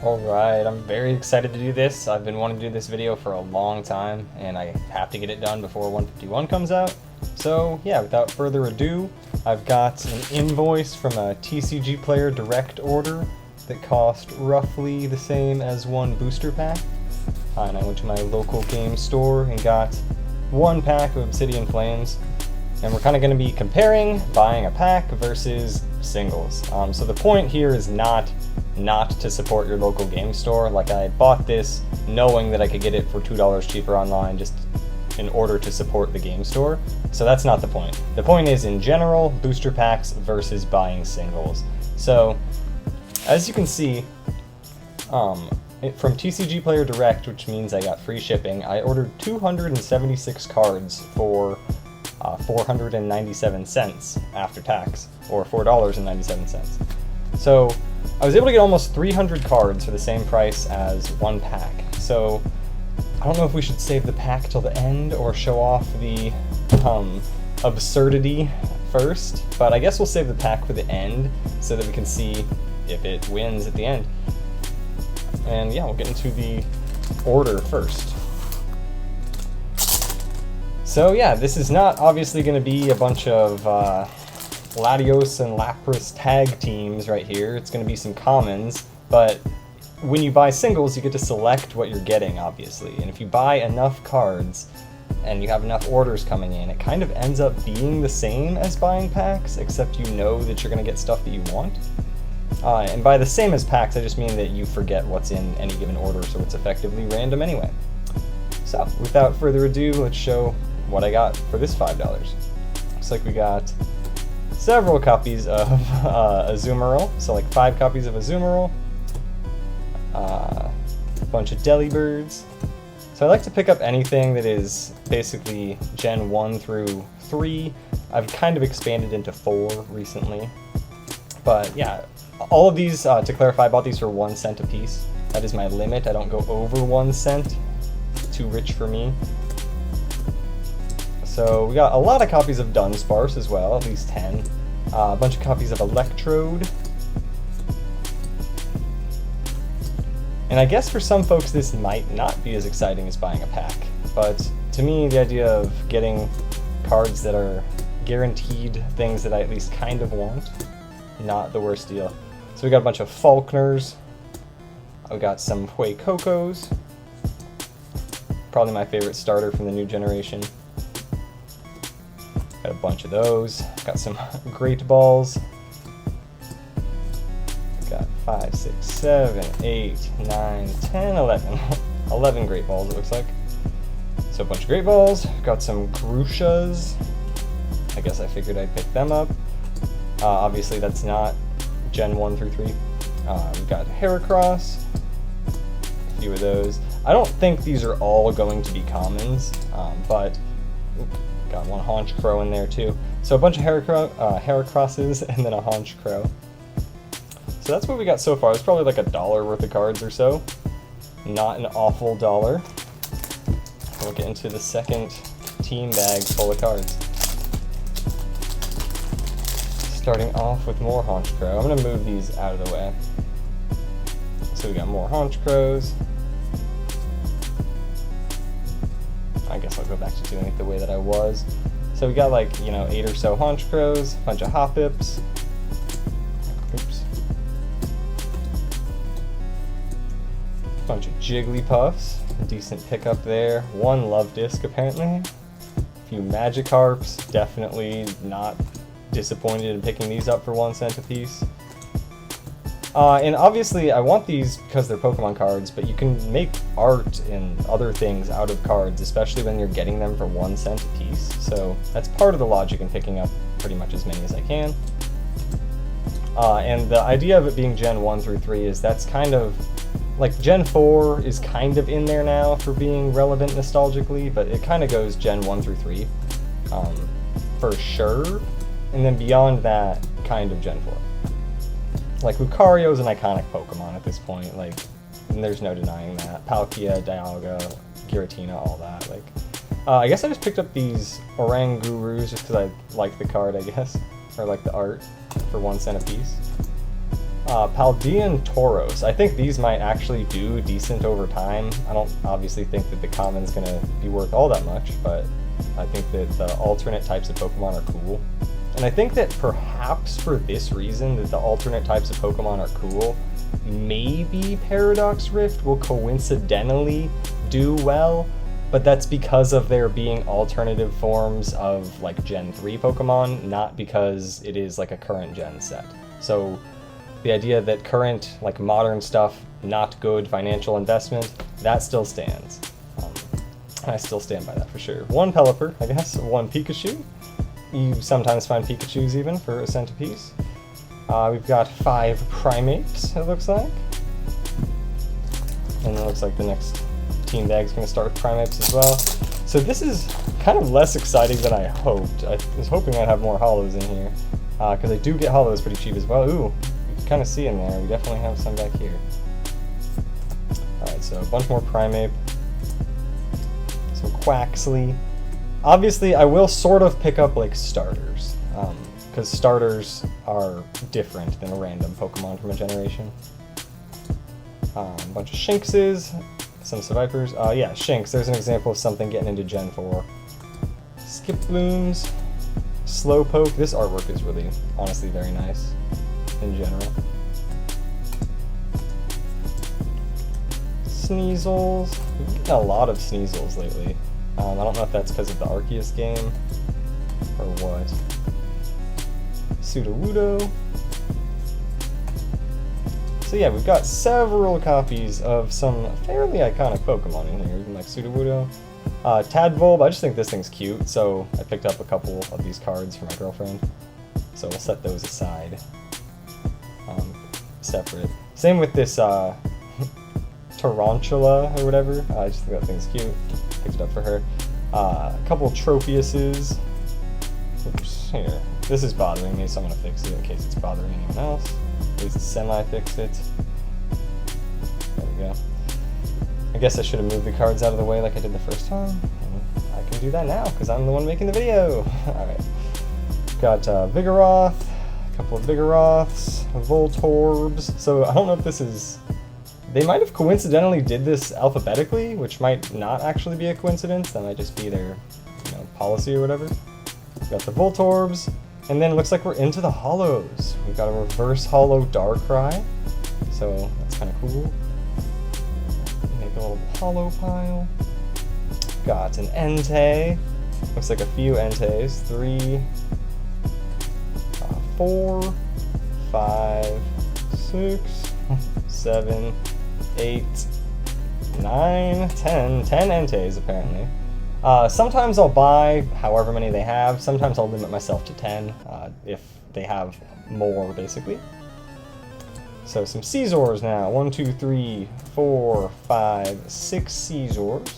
Alright, I'm very excited to do this. I've been wanting to do this video for a long time, and I have to get it done before 151 comes out. So yeah, without further ado, I've got an invoice from a TCGplayer direct order that cost roughly the same as one booster pack. And I went to my local game store and got one pack of Obsidian Flames. And we're kind of going to be comparing buying a pack versus singles. So the point here is not to support your local game store. Like, I bought this knowing that I could get it for $2 cheaper online just in order to support the game store. So that's not the point. The point is, in general, booster packs versus buying singles. So as you can see, from TCGplayer Direct, which means I got free shipping, I ordered 276 cards for 497 cents after tax, or $4.97. So I was able to get almost 300 cards for the same price as one pack. So I don't know if we should save the pack till the end or show off the absurdity first, but I guess we'll save the pack for the end so that we can see if it wins at the end. And yeah, we'll get into the order first. So yeah, this is not obviously going to be a bunch of Latios and Lapras tag teams right here. It's going to be some commons, but when you buy singles, you get to select what you're getting, obviously. And if you buy enough cards and you have enough orders coming in, it kind of ends up being the same as buying packs, except you know that you're going to get stuff that you want. And by the same as packs, I just mean that you forget what's in any given order, so it's effectively random anyway. So without further ado, let's show what I got for this $5. Looks like we got several copies of Azumarill, so like 5 copies of Azumarill, a bunch of Delibirds. So I like to pick up anything that is basically Gen 1 through 3. I've kind of expanded into 4 recently. But yeah, all of these, to clarify, I bought these for 1 cent a piece. That is my limit. I don't go over 1 cent. It's too rich for me. So we got a lot of copies of Dunsparce as well, at least 10. A bunch of copies of Electrode. And I guess for some folks this might not be as exciting as buying a pack, but to me the idea of getting cards that are guaranteed things that I at least kind of want, not the worst deal. So we got a bunch of Faulkners. We got some Huecocos. Probably my favorite starter from the new generation. Got a bunch of those. Got some Great Balls. Got 5, 6, 7, 8, 9, 10, 11. 11 Great Balls, it looks like. So a bunch of Great Balls. Got some Grushas. I guess I figured I'd pick them up. Obviously that's not Gen 1 through 3. We've got Heracross. A few of those. I don't think these are all going to be commons, but got one Haunch Crow in there too. So a bunch of Heracrosses and then a Haunch Crow. So that's what we got so far. It's probably like $1 worth of cards or so. Not an awful dollar. We'll get into the second team bag full of cards. Starting off with more Haunch Crow. I'm going to move these out of the way. So we got more Haunch Crows. I guess I'll go back to doing it the way that I was. So we got like, 8 or so Haunch Crows, a bunch of Hoppips. Oops. A bunch of Jigglypuffs. A decent pickup there. One Love Disc apparently. A few Magikarps. Definitely not disappointed in picking these up for 1 cent a piece. And obviously I want these because they're Pokemon cards, but you can make art and other things out of cards, especially when you're getting them for 1 cent a piece. So that's part of the logic in picking up pretty much as many as I can. And the idea of it being Gen 1 through 3 is that's kind of, like, Gen 4 is kind of in there now for being relevant nostalgically, but it kind of goes Gen 1 through 3 for sure. And then beyond that, kind of Gen 4. Like, Lucario is an iconic Pokemon at this point, like, and there's no denying that. Palkia, Dialga, Giratina, all that, like. I guess I just picked up these Orangurus just because I like the card, I guess, or like the art, for 1 cent a piece. Paldean Tauros. I think these might actually do decent over time. I don't obviously think that the common's gonna be worth all that much, but I think that the alternate types of Pokemon are cool. And I think that perhaps for this reason, that the alternate types of Pokemon are cool, maybe Paradox Rift will coincidentally do well, but that's because of there being alternative forms of like Gen 3 Pokemon, not because it is like a current gen set. So the idea that current, like modern stuff, not good financial investment, that still stands. I still stand by that for sure. One Pelipper, I guess, one Pikachu. You sometimes find Pikachus even for a cent apiece. We've got 5 Primates, it looks like. And it looks like the next team bag's going to start with Primates as well. So this is kind of less exciting than I hoped. I was hoping I'd have more hollows in here, because I do get hollows pretty cheap as well. Ooh, you can kind of see in there, we definitely have some back here. Alright, so a bunch more Primate. Some Quaxley. Obviously, I will sort of pick up like starters, because starters are different than a random Pokemon from a generation. A bunch of Shinxes, some Survivors. Yeah, Shinx, there's an example of something getting into Gen 4. Skip Blooms, Slowpoke. This artwork is really, honestly, very nice in general. Sneasels. We've been getting a lot of Sneasels lately. I don't know if that's because of the Arceus game or what. Sudowoodo. So yeah, we've got several copies of some fairly iconic Pokemon in here, even like Sudowoodo. Tadvolb, I just think this thing's cute, so I picked up a couple of these cards for my girlfriend. So we'll set those aside. Separate. Same with this Tarantula or whatever. I just think that thing's cute. Picked it up for her. A couple Tropeuses. Oops, here. This is bothering me, so I'm gonna fix it in case it's bothering anyone else. At least semi-fix it. There we go. I guess I should have moved the cards out of the way like I did the first time. I can do that now, because I'm the one making the video. Alright. Got Vigoroth, a couple of Vigoroths, Voltorbs. So I don't know if this is... They might have coincidentally did this alphabetically, which might not actually be a coincidence. That might just be their, policy or whatever. Got the Voltorbs, and then it looks like we're into the hollows. We've got a reverse hollow Darkrai, so that's kind of cool. Make a little hollow pile. Got an Entei. Looks like a few Enteis. 3, 4, 5, 6, 7, 8, 9, 10 Enteis apparently. Sometimes I'll buy however many they have. Sometimes I'll limit myself to 10 if they have more, basically. So some Scizors now. 1, 2, 3, 4, 5, 6 Scizors.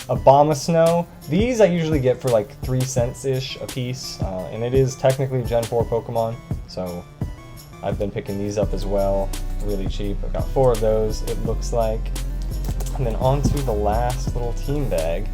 Abomasnow. These I usually get for like 3 cents-ish a piece, and it is technically Gen 4 Pokemon, so I've been picking these up as well, really cheap. I've got 4 of those, it looks like. And then on to the last little team bag.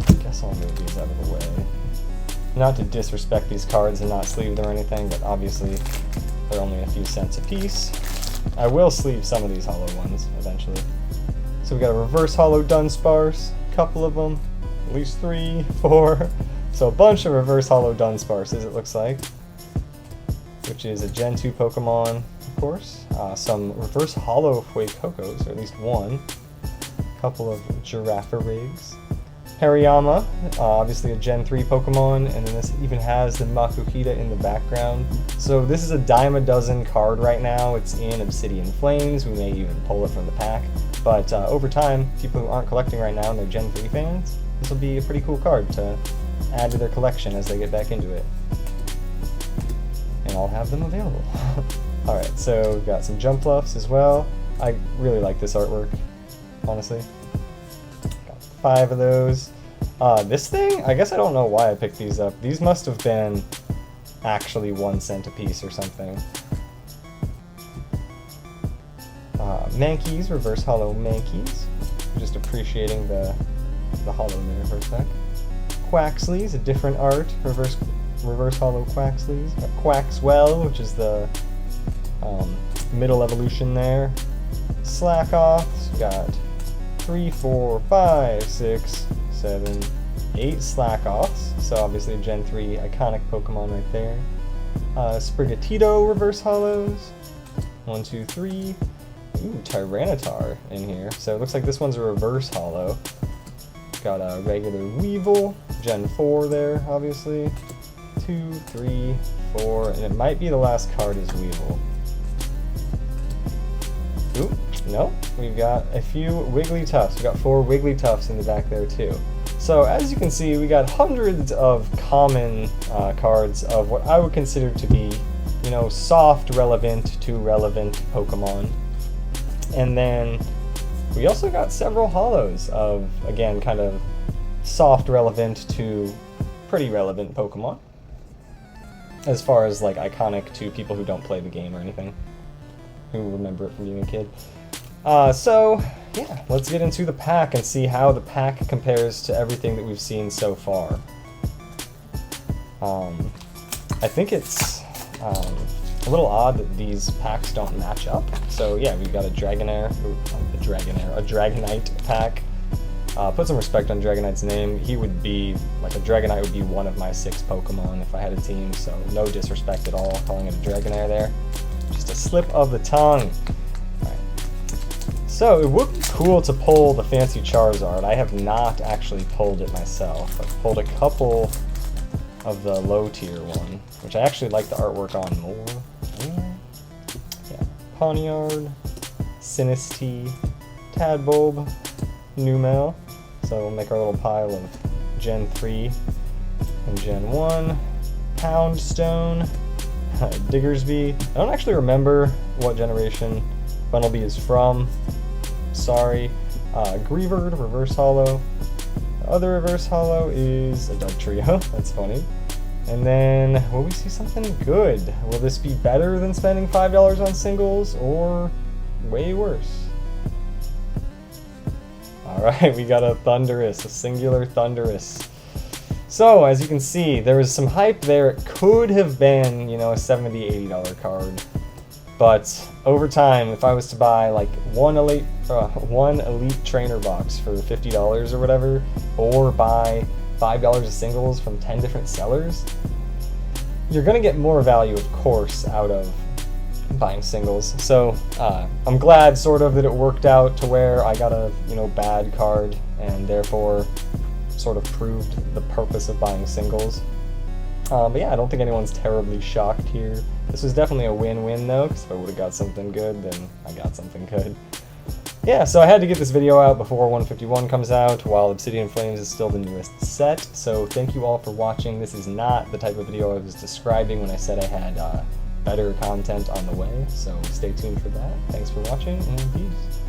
I guess I'll move these out of the way. Not to disrespect these cards and not sleeve them or anything, but obviously they're only a few cents a piece. I will sleeve some of these hollow ones eventually. So we got a reverse hollow Dunsparce, a couple of them, at least 3, 4. So a bunch of reverse hollow Dunsparces it looks like, which is a Gen 2 Pokemon, of course. Some reverse hollow Fuecocos, or at least one. A couple of Giraffarigs. Hariyama, obviously a Gen 3 Pokemon, and then this even has the Makuhita in the background. So this is a dime a dozen card right now. It's in Obsidian Flames. We may even pull it from the pack. But over time, people who aren't collecting right now and they're Gen 3 fans, this will be a pretty cool card to add to their collection as they get back into it. And I'll have them available. Alright, so we've got some Jumpluffs as well. I really like this artwork, honestly. Got 5 of those. This thing, I guess I don't know why I picked these up. These must have been actually 1 cent a piece or something. Mankeys, reverse hollow Mankeys. Just appreciating the hollow there for a sec. Quaxley's a different art, reverse reverse hollow Quaxleys. Got Quaxwell, which is the middle evolution there. Slackoths, got 3, 4, 5, 6, 7, 8 Slackoths. So obviously Gen 3 iconic Pokemon right there. Sprigatito reverse hollows. 1, 2, 3. Ooh, Tyranitar in here. So it looks like this one's a reverse hollow. Got a regular Weevil, Gen 4 there, obviously. 2, 3, 4, and it might be the last card is Weevil. Ooh, no, we've got a few Wigglytuffs. We've got 4 Wigglytuffs in the back there too. So as you can see, we got hundreds of common cards of what I would consider to be, you know, soft relevant to relevant Pokemon. And then we also got several hollows of, again, kind of soft relevant to pretty relevant Pokemon. As far as like iconic to people who don't play the game or anything, who remember it from being a kid. So yeah, let's get into the pack and see how the pack compares to everything that we've seen so far. I think it's a little odd that these packs don't match up. So yeah, we've got a Dragonair, a Dragonite pack. Put some respect on Dragonite's name. He would be, like a Dragonite would be one of my 6 Pokemon if I had a team, so no disrespect at all calling it a Dragonair there. Just a slip of the tongue. Alright. So it would be cool to pull the fancy Charizard. I have not actually pulled it myself. I've pulled a couple of the low tier one, which I actually like the artwork on more. Yeah, Pawniard, Sinistea, Tadbulb, Numel. So we'll make our little pile of Gen 3 and Gen 1. Poundstone, Diggersby. I don't actually remember what generation Bunnelby is from. Sorry. Greavard, reverse hollow. The other reverse hollow is a Dugtrio. That's funny. And then, will we see something good? Will this be better than spending $5 on singles, or way worse? Alright, we got a Thundurus, a singular Thundurus. So, as you can see, there was some hype there. It could have been, you know, a $70, $80 card. But over time, if I was to buy like one elite trainer box for $50 or whatever, or buy $5 of singles from 10 different sellers, you're gonna get more value, of course, out of buying singles. So I'm glad sort of that it worked out to where I got a, you know, bad card and therefore sort of proved the purpose of buying singles. But yeah, I don't think anyone's terribly shocked here. This was definitely a win-win though, because if I would have got something good, then I got something good. Yeah, so I had to get this video out before 151 comes out, while Obsidian Flames is still the newest set. So thank you all for watching. This is not the type of video I was describing when I said I had better content on the way, so stay tuned for that. Thanks for watching, and peace.